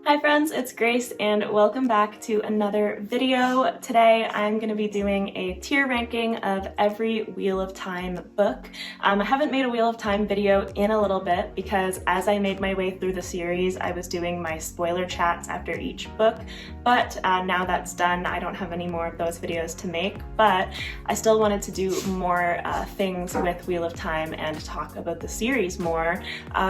Hi friends, it's Grace and welcome back to another video. Today I'm going to be doing a tier ranking of every Wheel of Time book. I haven't made a Wheel of Time video in a little bit because as I made my way through the series I was doing my spoiler chats after each book, but now that's done I don't have any more of those videos to make, but I still wanted to do more things with Wheel of Time and talk about the series more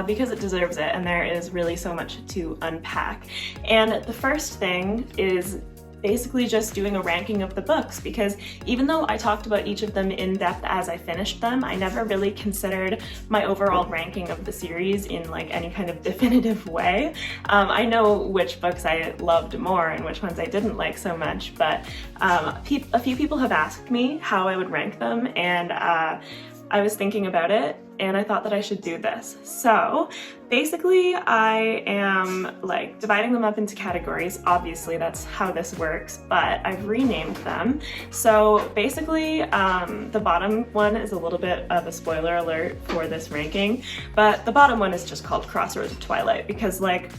because it deserves it and there is really so much to unpack. And the first thing is basically just doing a ranking of the books, because even though I talked about each of them in depth as I finished them, I never really considered my overall ranking of the series in like any kind of definitive way. I know which books I loved more and which ones I didn't like so much, but a few people have asked me how I would rank them, and I was thinking about it and I thought that I should do this. So basically I am like dividing them up into categories. Obviously that's how this works, but I've renamed them. So basically the bottom one is a little bit of a spoiler alert for this ranking, but the bottom one is just called Crossroads of Twilight because, like,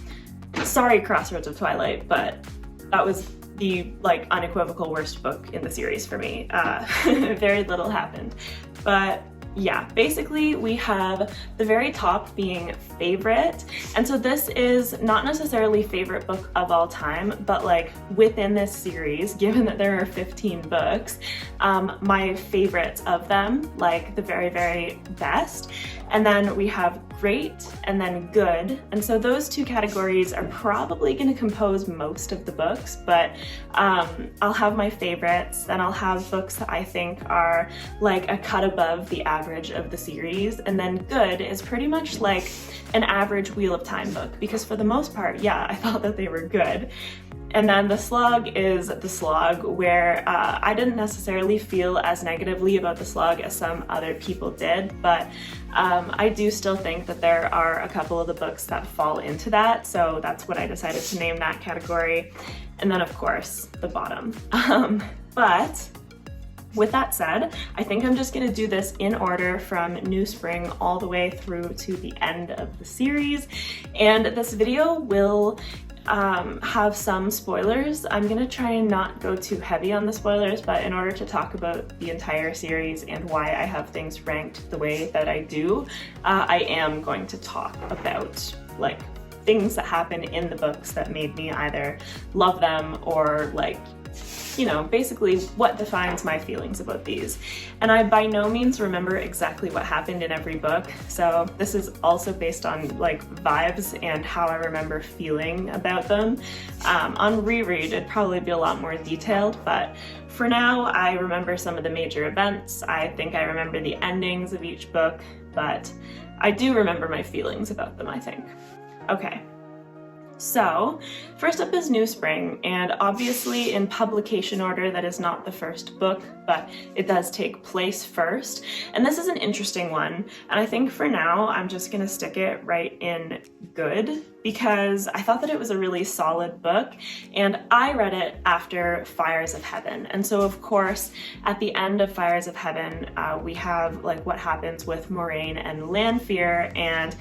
sorry Crossroads of Twilight, but that was the like unequivocal worst book in the series for me. Very little happened, but yeah, basically we have the very top being favorite, and so this is not necessarily favorite book of all time, but like within this series, given that there are 15 books, my favorites of them, like the very, very best. And then we have great and then good, and so those two categories are probably going to compose most of the books, but I'll have my favorites, then I'll have books that I think are like a cut above the average of the series, and then good is pretty much like an average Wheel of Time book, because for the most part, yeah, I thought that they were good. And then the slog is the slog, where I didn't necessarily feel as negatively about the slog as some other people did, but I do still think that there are a couple of the books that fall into that, so that's what I decided to name that category. And then of course, the bottom. But with that said, I think I'm just gonna do this in order from New Spring all the way through to the end of the series, and this video will have some spoilers. I'm gonna try and not go too heavy on the spoilers, but in order to talk about the entire series and why I have things ranked the way that I do, I am going to talk about like things that happen in the books that made me either love them or, like, you know, basically what defines my feelings about these. And I by no means remember exactly what happened in every book, so this is also based on like vibes and how I remember feeling about them. On reread it'd probably be a lot more detailed, but for now I remember some of the major events. I think I remember the endings of each book, but I do remember my feelings about them, I think. Okay. So, first up is New Spring, and obviously in publication order that is not the first book, but it does take place first. And this is an interesting one, and I think for now I'm just gonna stick it right in good, because I thought that it was a really solid book, and I read it after Fires of Heaven. And so of course, at the end of Fires of Heaven, we have like what happens with Moraine and Lanfear, and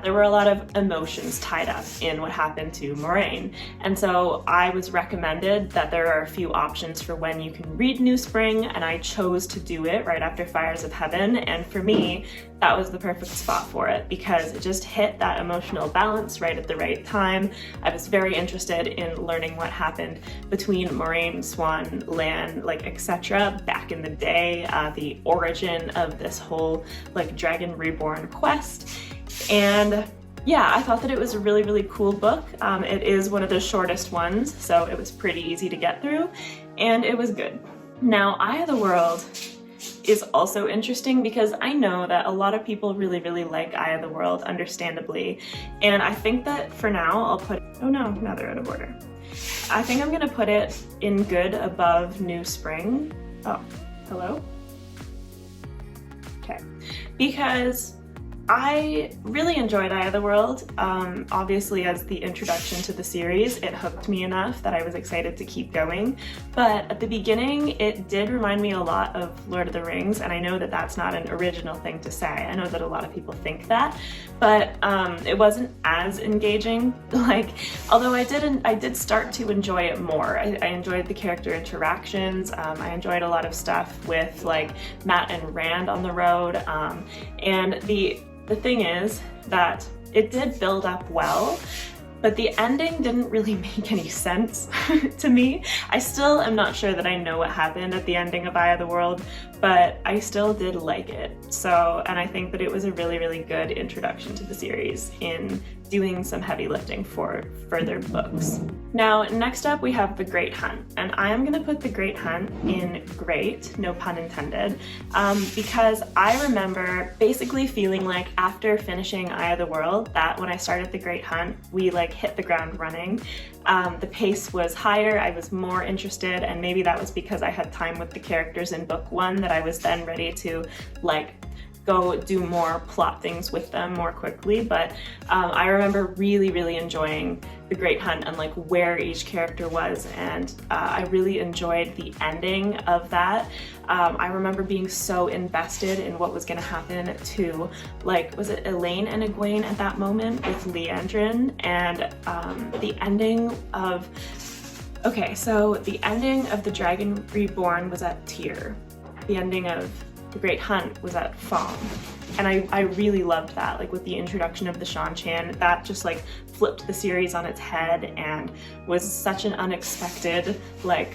there were a lot of emotions tied up in what happened to Moraine. And so I was recommended that there are a few options for when you can read New Spring, and I chose to do it right after Fires of Heaven, and for me, that was the perfect spot for it because it just hit that emotional balance right at the right time. I was very interested in learning what happened between Moraine, Swan, Lan, like etc. back in the day, the origin of this whole like Dragon Reborn quest. And yeah, I thought that it was a really, really cool book. It is one of the shortest ones, so it was pretty easy to get through, and it was good. Now, Eye of the World is also interesting because I know that a lot of people really, really like Eye of the World, understandably, and I think that for now I'll put, oh no, now they're out of order. I think I'm gonna put it in good above New Spring. Oh, hello? Okay, because I really enjoyed Eye of the World. Obviously, as the introduction to the series, it hooked me enough that I was excited to keep going. But at the beginning, it did remind me a lot of Lord of the Rings, and I know that that's not an original thing to say. I know that a lot of people think that, but it wasn't as engaging. Like, although I did start to enjoy it more. I enjoyed the character interactions. I enjoyed a lot of stuff with like Matt and Rand on the road, and the thing is that it did build up well, but the ending didn't really make any sense to me. I still am not sure that I know what happened at the ending of Eye of the World, but I still did like it. So, and I think that it was a really, really good introduction to the series in doing some heavy lifting for further books. Now, next up we have The Great Hunt, and I am gonna put The Great Hunt in great, no pun intended, because I remember basically feeling like after finishing Eye of the World, that when I started The Great Hunt, we like hit the ground running. The pace was higher, I was more interested, and maybe that was because I had time with the characters in book one that I was then ready to like go do more plot things with them more quickly. But I remember really, really enjoying The Great Hunt and like where each character was, and I really enjoyed the ending of that. I remember being so invested in what was gonna happen to, like, was it Elaine and Egwene at that moment with Leandrin, and the ending of, okay, so the ending of The Dragon Reborn was at Tyr. The ending of The Great Hunt was at Fong. And I really loved that, like with the introduction of the Shan-Chan, that just like flipped the series on its head and was such an unexpected, like,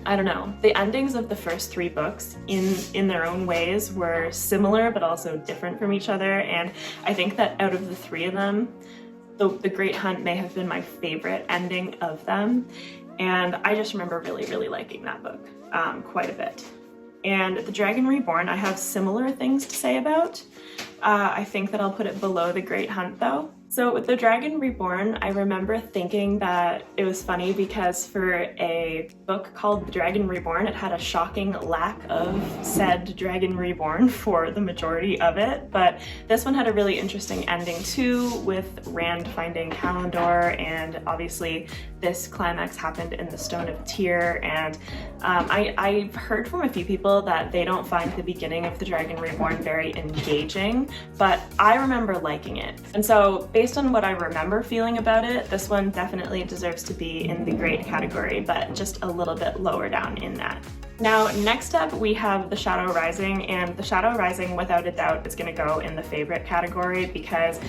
I don't know. The endings of the first three books in their own ways were similar but also different from each other, and I think that out of the three of them, the Great Hunt may have been my favorite ending of them, and I just remember really, really liking that book quite a bit. And The Dragon Reborn, I have similar things to say about. I think that I'll put it below The Great Hunt though. So with The Dragon Reborn, I remember thinking that it was funny because for a book called The Dragon Reborn, it had a shocking lack of said Dragon Reborn for the majority of it, but this one had a really interesting ending too, with Rand finding Kalendor, and obviously this climax happened in the Stone of Tyr, and I've heard from a few people that they don't find the beginning of The Dragon Reborn very engaging, but I remember liking it. And so based on what I remember feeling about it, this one definitely deserves to be in the great category, but just a little bit lower down in that. Now, next up we have The Shadow Rising, and The Shadow Rising without a doubt is gonna go in the favorite category because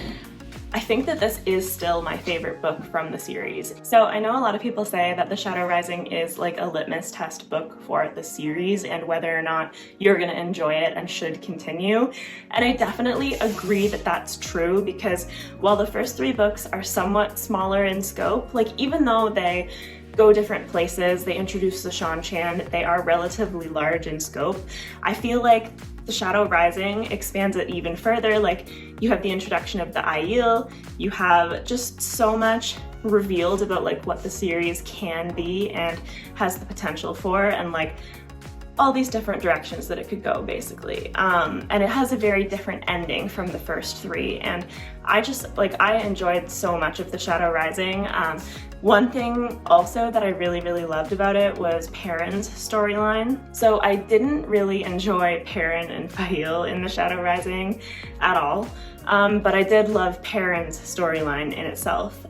I think that this is still my favorite book from the series. So I know a lot of people say that The Shadow Rising is like a litmus test book for the series and whether or not you're gonna enjoy it and should continue. And I definitely agree that that's true, because while the first three books are somewhat smaller in scope, like even though they go different places, they introduce the Shan-Chan, they are relatively large in scope, I feel like The Shadow Rising expands it even further. Like, you have the introduction of the Aiel, you have just so much revealed about like what the series can be and has the potential for, and like all these different directions that it could go basically. And it has a very different ending from the first three, and I just like, I enjoyed so much of The Shadow Rising. One thing also that I really, really loved about it was Perrin's storyline. So I didn't really enjoy Perrin and Fail in The Shadow Rising at all, but I did love Perrin's storyline in itself,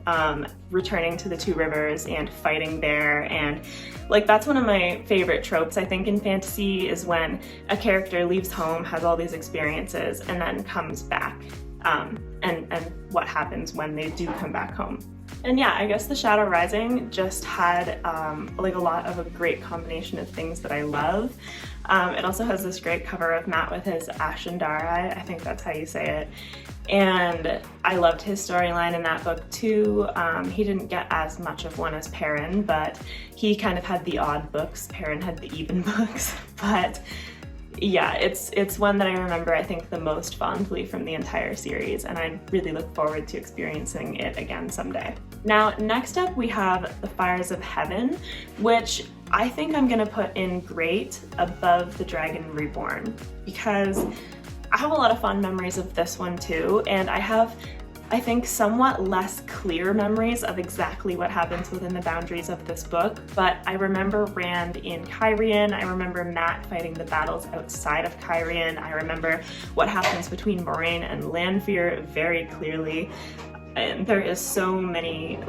returning to the Two Rivers and fighting there. And like, that's one of my favorite tropes, I think, in fantasy, is when a character leaves home, has all these experiences, and then comes back, and what happens when they do come back home. And yeah, I guess The Shadow Rising just had like a lot of a great combination of things that I love. It also has this great cover of Matt with his Ashendari, I think that's how you say it. And I loved his storyline in that book too. He didn't get as much of one as Perrin, but he kind of had the odd books. Perrin had the even books, but yeah, it's one that I remember, I think, the most fondly from the entire series, and I really look forward to experiencing it again someday. Now, next up we have The Fires of Heaven, which I think I'm gonna put in great above The Dragon Reborn, because I have a lot of fond memories of this one too, and I have, I think, somewhat less clear memories of exactly what happens within the boundaries of this book, but I remember Rand in Cairhien, I remember Mat fighting the battles outside of Cairhien, I remember what happens between Moraine and Lanfear very clearly, and there is so many,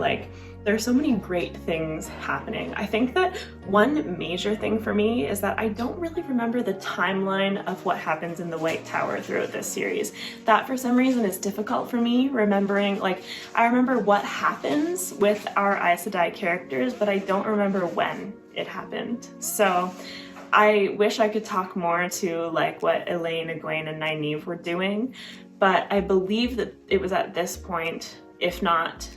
there are so many great things happening. I think that one major thing for me is that I don't really remember the timeline of what happens in the White Tower throughout this series. That for some reason is difficult for me, remembering, I remember what happens with our Aes Sedai characters, but I don't remember when it happened. So I wish I could talk more to what Elaine, Egwene, and Nynaeve were doing, but I believe that it was at this point, if not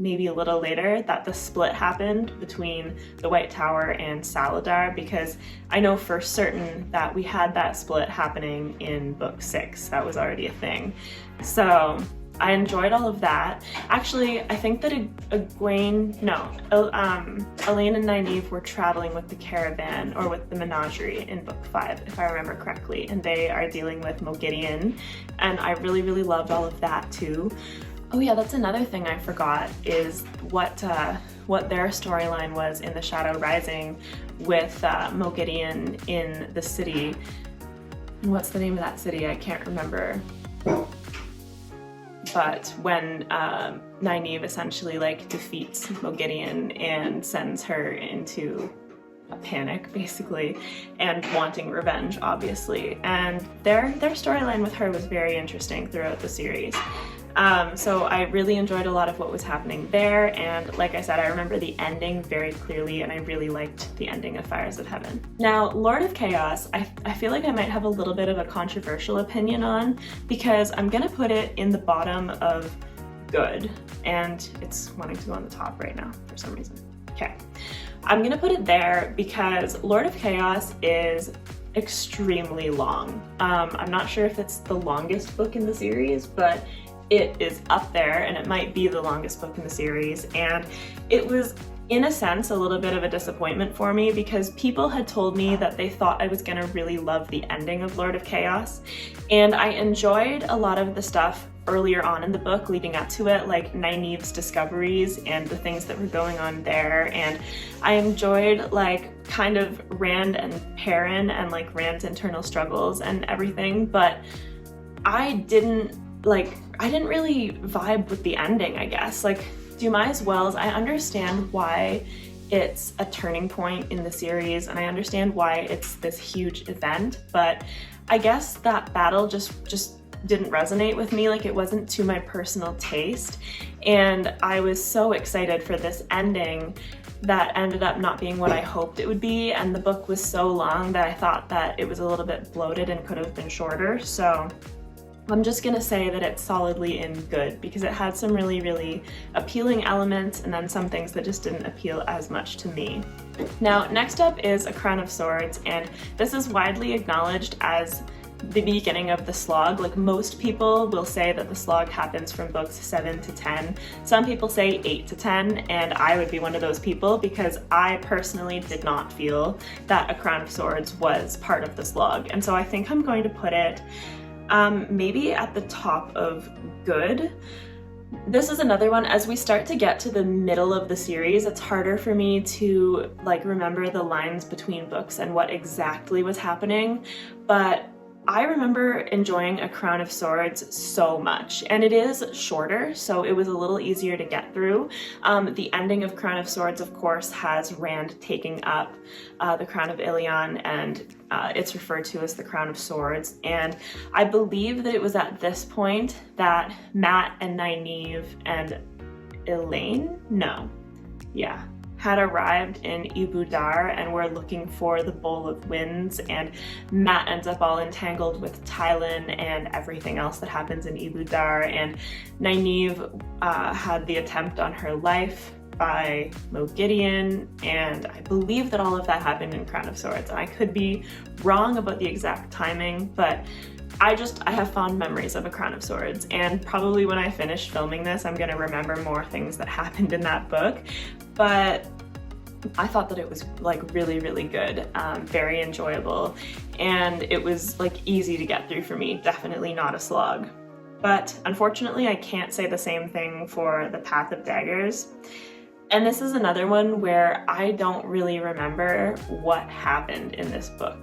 maybe a little later, that the split happened between the White Tower and Saladar, because I know for certain that we had that split happening in book 6. That was already a thing. So I enjoyed all of that. Actually, I think that Elaine and Nynaeve were traveling with the caravan, or with the menagerie in book 5, if I remember correctly, and they are dealing with Moghedien, and I really, really loved all of that too. Oh yeah, that's another thing I forgot, is what their storyline was in the Shadow Rising with Moghedien in the city. And what's the name of that city? I can't remember. But when Nynaeve essentially defeats Moghedien and sends her into a panic, basically, and wanting revenge, obviously. And their storyline with her was very interesting throughout the series. So I really enjoyed a lot of what was happening there, and like I said, I remember the ending very clearly, and I really liked the ending of Fires of Heaven. Now, Lord of Chaos, I feel like I might have a little bit of a controversial opinion on, because I'm gonna put it in the bottom of good, and it's wanting to go on the top right now for some reason. Okay, I'm gonna put it there because Lord of Chaos is extremely long. I'm not sure if it's the longest book in the series, but it is up there, and it might be the longest book in the series, and it was, in a sense, a little bit of a disappointment for me, because people had told me that they thought I was gonna really love the ending of Lord of Chaos, and I enjoyed a lot of the stuff earlier on in the book leading up to it, like Nynaeve's discoveries and the things that were going on there, and I enjoyed kind of Rand and Perrin and Rand's internal struggles and everything, but I didn't really vibe with the ending, I guess. Dumai's Wells, I understand why it's a turning point in the series, and I understand why it's this huge event, but I guess that battle just didn't resonate with me. It wasn't to my personal taste, and I was so excited for this ending that ended up not being what I hoped it would be, and the book was so long that I thought that it was a little bit bloated and could have been shorter, so I'm just gonna say that it's solidly in good, because it had some really, really appealing elements, and then some things that just didn't appeal as much to me. Now, next up is A Crown of Swords, and this is widely acknowledged as the beginning of the slog. Most people will say that the slog happens from books 7 to 10. Some people say 8 to 10, and I would be one of those people, because I personally did not feel that A Crown of Swords was part of the slog. And so I think I'm going to put it maybe at the top of good. This is another one, as we start to get to the middle of the series, it's harder for me to remember the lines between books and what exactly was happening, but I remember enjoying A Crown of Swords so much, and it is shorter, so it was a little easier to get through. The ending of Crown of Swords, of course, has Rand taking up the Crown of Ilion, and it's referred to as the Crown of Swords, and I believe that it was at this point that Mat and Nynaeve and Elaine? No. Yeah. Had arrived in Ibu Dar and were looking for the Bowl of Winds, and Mat ends up all entangled with Tylan and everything else that happens in Ibu Dar, and Nynaeve had the attempt on her life by Moghedien, and I believe that all of that happened in Crown of Swords, and I could be wrong about the exact timing, but I have fond memories of A Crown of Swords, and probably when I finish filming this, I'm gonna remember more things that happened in that book. But I thought that it was like really, really good, very enjoyable, and it was like easy to get through for me, definitely not a slog. But unfortunately, I can't say the same thing for The Path of Daggers. And this is another one where I don't really remember what happened in this book.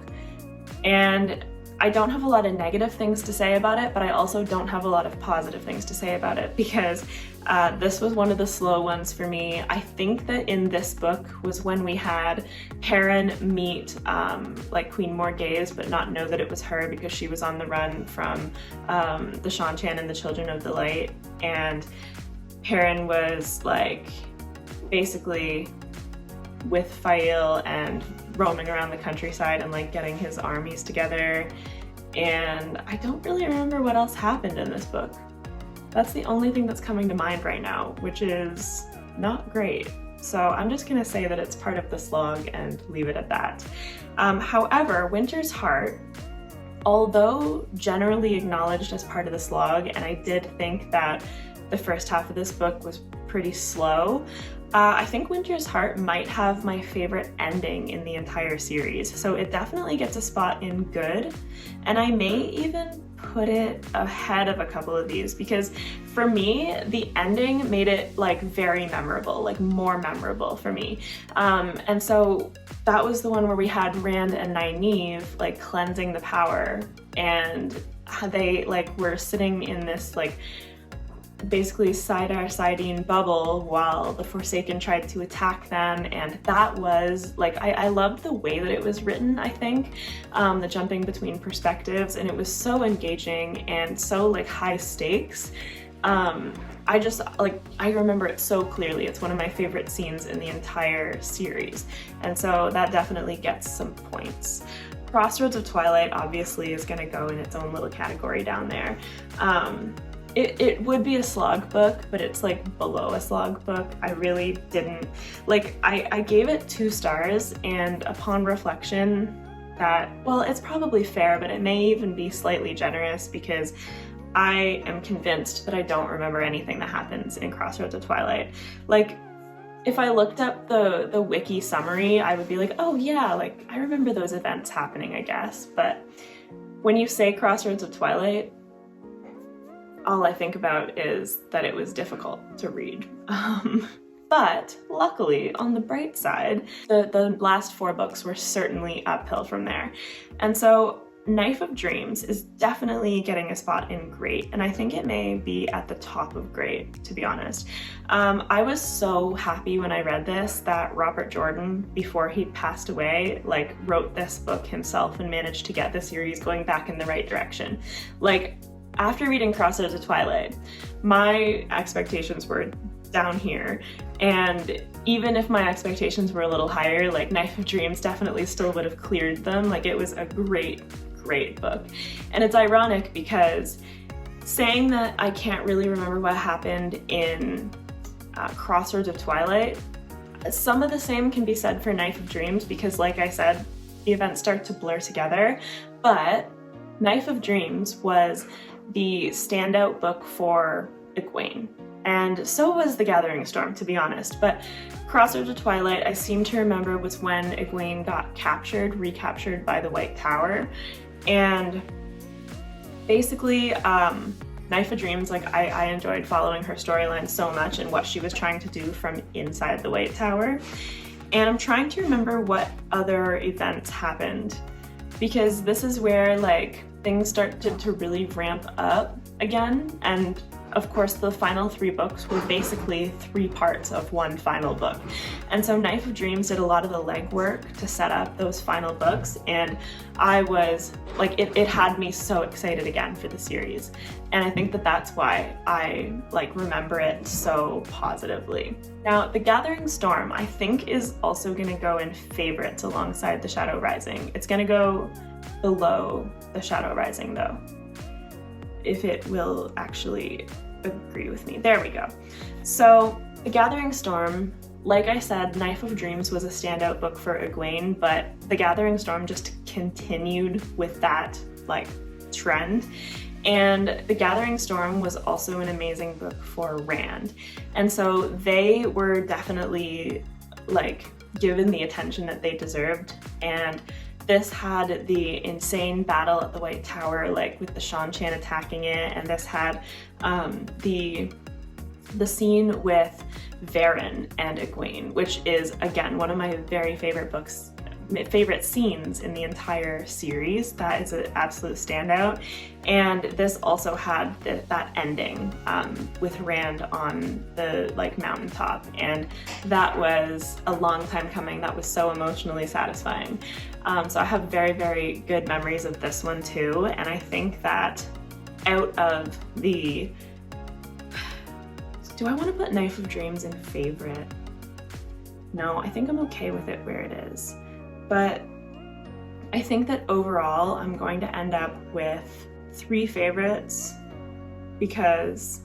And I don't have a lot of negative things to say about it, but I also don't have a lot of positive things to say about it, because this was one of the slow ones for me. I think that in this book was when we had Perrin meet like Queen Morghese, but not know that it was her because she was on the run from the Shan-Chan and the Children of the Light. And Perrin was like basically with Fail and roaming around the countryside and like getting his armies together. And I don't really remember what else happened in this book. That's the only thing that's coming to mind right now, which is not great. So I'm just gonna say that it's part of the slog and leave it at that. However, Winter's Heart, although generally acknowledged as part of the slog, and I did think that the first half of this book was pretty slow, I think Winter's Heart might have my favorite ending in the entire series. So it definitely gets a spot in good, and I may even put it ahead of a couple of these, because for me, the ending made it like very memorable, like more memorable for me. And so that was the one where we had Rand and Nynaeve like cleansing the power, and they like were sitting in this like basically side-our-siding bubble while the Forsaken tried to attack them. And that was like, I loved the way that it was written, I think, the jumping between perspectives, and it was so engaging and so like high stakes. I just like, I remember it so clearly. It's one of my favorite scenes in the entire series, and so that definitely gets some points. Crossroads of Twilight obviously is going to go in its own little category down there. It would be a slog book, but it's like below a slog book. I really didn't, like, I gave it 2 stars, and upon reflection that, well, it's probably fair, but it may even be slightly generous, because I am convinced that I don't remember anything that happens in Crossroads of Twilight. Like, if I looked up the wiki summary, I would be like, oh yeah, like I remember those events happening, I guess. But when you say Crossroads of Twilight, all I think about is that it was difficult to read. But luckily, on the bright side, the last 4 books were certainly uphill from there. And so Knife of Dreams is definitely getting a spot in great, and I think it may be at the top of great, to be honest. I was so happy when I read this that Robert Jordan, before he passed away, like wrote this book himself and managed to get the series going back in the right direction. Like, after reading Crossroads of Twilight, my expectations were down here, and even if my expectations were a little higher, like Knife of Dreams definitely still would have cleared them. Like, it was a great book. And it's ironic because saying that I can't really remember what happened in Crossroads of Twilight, some of the same can be said for Knife of Dreams, because like I said, the events start to blur together. But Knife of Dreams was the standout book for Egwene, and so was The Gathering Storm, to be honest. But Crossroads of Twilight, I seem to remember, was when Egwene got recaptured by the White Tower. And basically, Knife of Dreams, like I enjoyed following her storyline so much and what she was trying to do from inside the White Tower. And I'm trying to remember what other events happened, because this is where like things start to really ramp up again. And of course, the final 3 books were basically 3 parts of one final book. And so Knife of Dreams did a lot of the legwork to set up those final books, and I was like, it had me so excited again for the series. And I think that that's why I like remember it so positively. Now, The Gathering Storm, I think, is also gonna go in favorites alongside The Shadow Rising. It's gonna go below The Shadow Rising though, if it will actually agree with me. There we go. So The Gathering Storm, like I said, Knife of Dreams was a standout book for Egwene, but The Gathering Storm just continued with that like trend. And The Gathering Storm was also an amazing book for Rand. And so they were definitely like given the attention that they deserved. And this had the insane battle at the White Tower, like with the Shan attacking it, and this had the scene with Varen and Egwene, which is, again, one of my very favorite scenes in the entire series. That is an absolute standout. And this also had that ending with Rand on the mountaintop, and that was a long time coming. That was so emotionally satisfying. So I have very, very good memories of this one too, and I think that out of the... Do I want to put Knife of Dreams in favorite? No, I think I'm okay with it where it is. But I think that overall I'm going to end up with 3 favorites, because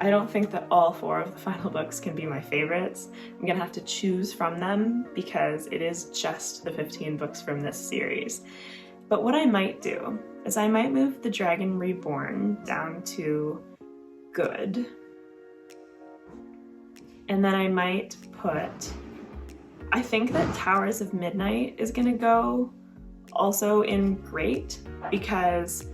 I don't think that all 4 of the final books can be my favorites. I'm gonna have to choose from them because it is just the 15 books from this series. But what I might do is I might move The Dragon Reborn down to good. And then I might put, I think that Towers of Midnight is gonna go also in great, because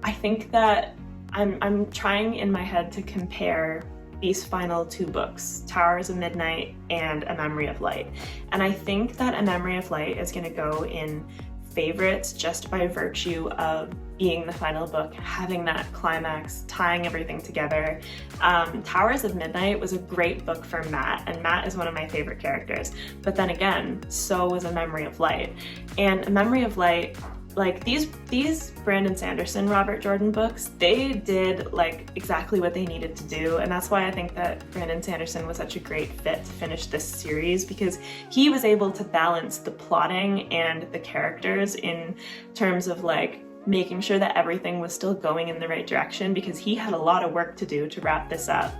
I think that I'm trying in my head to compare these final 2 books, Towers of Midnight and A Memory of Light. And I think that A Memory of Light is gonna go in favorites just by virtue of being the final book, having that climax, tying everything together. Towers of Midnight was a great book for Matt, and Matt is one of my favorite characters. But then again, so was A Memory of Light. And A Memory of Light, like these Brandon Sanderson, Robert Jordan books, they did like exactly what they needed to do, and that's why I think that Brandon Sanderson was such a great fit to finish this series, because he was able to balance the plotting and the characters in terms of like making sure that everything was still going in the right direction, because he had a lot of work to do to wrap this up,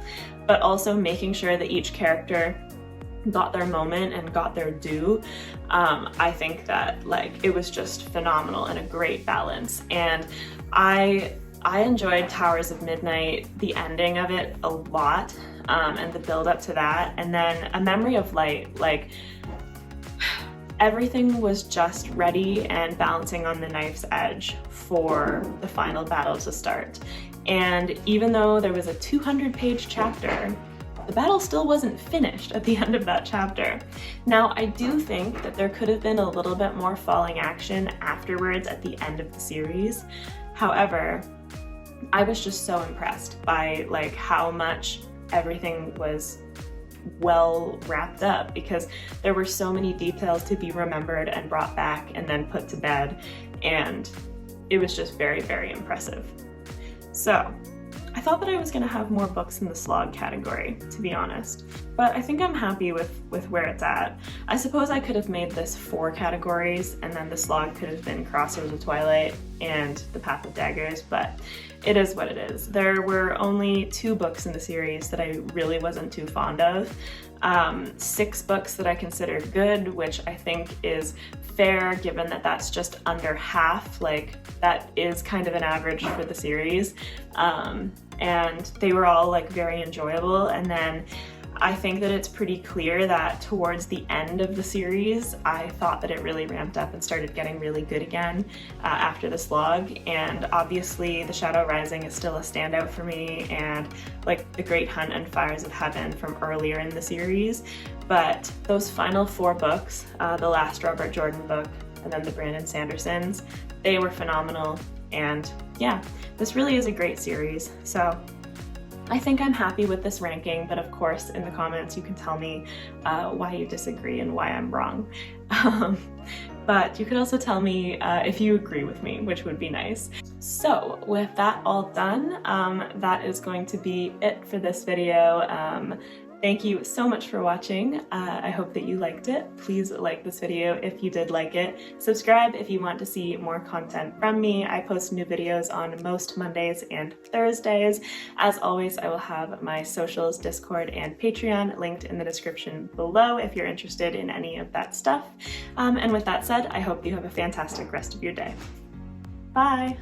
but also making sure that each character got their moment and got their due. I think that like it was just phenomenal and a great balance. And I enjoyed Towers of Midnight, the ending of it a lot, and the build up to that. And then A Memory of Light, like everything was just ready and balancing on the knife's edge for the final battle to start. And even though there was a 200-page chapter, the battle still wasn't finished at the end of that chapter. Now, I do think that there could have been a little bit more falling action afterwards at the end of the series. However, I was just so impressed by like how much everything was well wrapped up, because there were so many details to be remembered and brought back and then put to bed, and it was just very, very impressive. So I thought that I was going to have more books in the slog category, to be honest, but I think I'm happy with where it's at. I suppose I could have made this 4 categories, and then the slog could have been Crossroads of Twilight and The Path of Daggers, but it is what it is. There were only 2 books in the series that I really wasn't too fond of. 6 books that I considered good, which I think is fair given that that's just under half, like that is kind of an average for the series. And they were all like very enjoyable. And then I think that it's pretty clear that towards the end of the series, I thought that it really ramped up and started getting really good again after the slog. And obviously The Shadow Rising is still a standout for me, and like The Great Hunt and Fires of Heaven from earlier in the series. But those final 4 books, the last Robert Jordan book and then the Brandon Sandersons, they were phenomenal. And yeah, this really is a great series. So I think I'm happy with this ranking, but of course in the comments you can tell me why you disagree and why I'm wrong. But you could also tell me if you agree with me, which would be nice. So with that all done, that is going to be it for this video. Thank you so much for watching. I hope that you liked it. Please like this video if you did like it. Subscribe if you want to see more content from me. I post new videos on most Mondays and Thursdays. As always, I will have my socials, Discord, and Patreon linked in the description below if you're interested in any of that stuff. And with that said, I hope you have a fantastic rest of your day. Bye!